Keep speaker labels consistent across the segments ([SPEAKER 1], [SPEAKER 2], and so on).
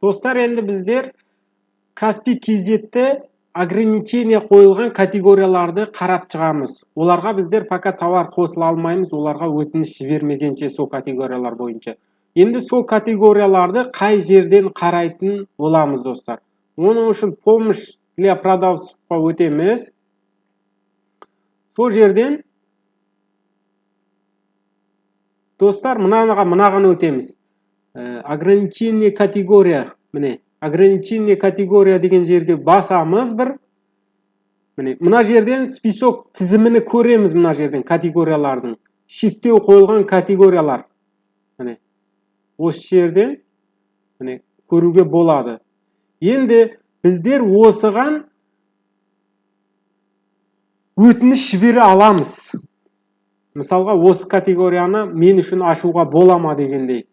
[SPEAKER 1] Достар, енді біздер Каспий KZ'те ограничение қойылған категорияларды қарап шығамыз. Оларға біздер пока товар қосыла алмаймыз, оларға өтініш жібермегенше сол категориялар бойынша. Енді сол категорияларды қай жерден қарайтын боламыз, достар. Оның үшін помощь для продавцовқа өтеміз. Сол жерден достар, мынаған өтеміз. Ограничение категория, міне, ограничение категория деген жерге басамыз бір. Міне, мына жерден список тізіміні көреміз, мына жерден категориялардың. Шектеу қойылған категориялар. Міне, осы жерден міне көруге болады. Енді біздер осыған өтініш жібере аламыз. Мысалға, осы категорияны мен үшін ашуға болама дегендей.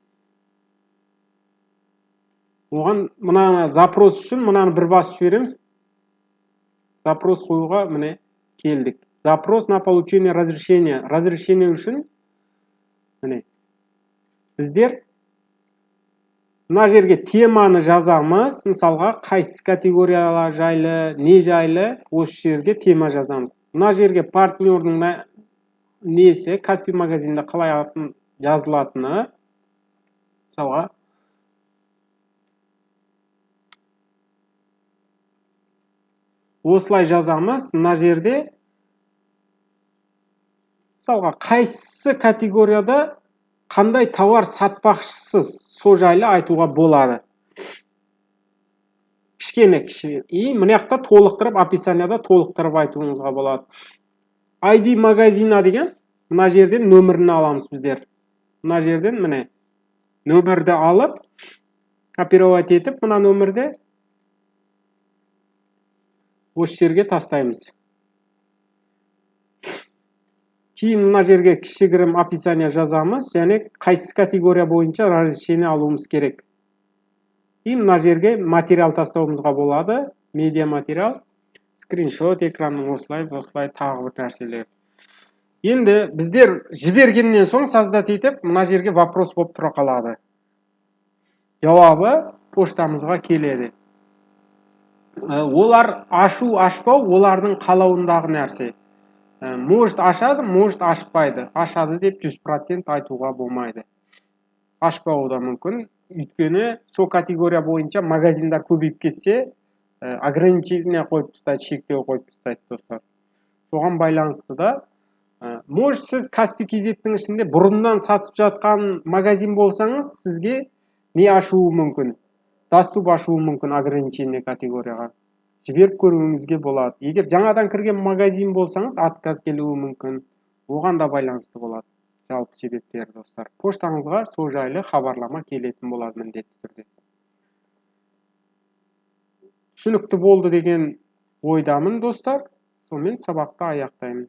[SPEAKER 1] Оған мынаны запрос үшін мынаны бір басып жібереміз. Запрос қоюға міне келдік. Запрос на получение разрешения. Разрешение үшін міне біздер мына жерге теманы жазамыз. Мысалға, қайсы категориялар жайлы, не жайлы, осы жерге тема жазамыз. Мына жерге партнердің несі, Каспий магазинде қалай жазылатыны. Мысалға, осылай жазамыз. Мына жерде мысалға, қайсы категорияда қандай товар сатпақшысыз, сол жайлы айтуға болады. Кішкене. И мына жақта толықтырып, описанияда толықтырып айтуыңызға болады. ID магазина деген мына жерден нөмірін аламыз біздер. Мына жерден міне нөмірді алып, копировать етіп, мына нөмірді осы жерге тастаймыз. Кейін мына жерге кішігірім описание жазамыз, және қайсы категория бойынша разрешение алуымыз керек. И мына жерге материал тастауымызға болады. Медиа материал, скриншот, экранның осылай тағы бір нәрселер. Енді біздер жібергеннен соң создать етіп, мына жерге вопрос болып тұра қалады. Жауабы поштамызға келеді. Олар ашу, ашпау, олардың қалауындағы нәрсе. Может ашады, может ашпайды. Ашады деп 100% айтуға болмайды. Ашпауы да мүмкін. Өйткені сол категория бойынша магазиндар көбейіп кетсе, ограничение қойып тастайды, шектеу қойып тастайды, достар. Соған байланысты да, может сіз Каспий KZ'тің ішінде бұрыннан сатып жатқан магазин болсаңыз, сізге не ашуы мүмкін? Доступ ашуы мүмкін ограничение категорияға. Жіберіп көруіңізге болады. Егер жаңадан кірген магазин болсаңыз, отказ келуі мүмкін. Оған да байланысты болады. Жалпы себептер, достар. Поштаңызға сол жайлы хабарлама келетін болады міндетті түрде. Түсінікті болды деген ойдамын, достар. Сонымен сабақты аяқтаймын.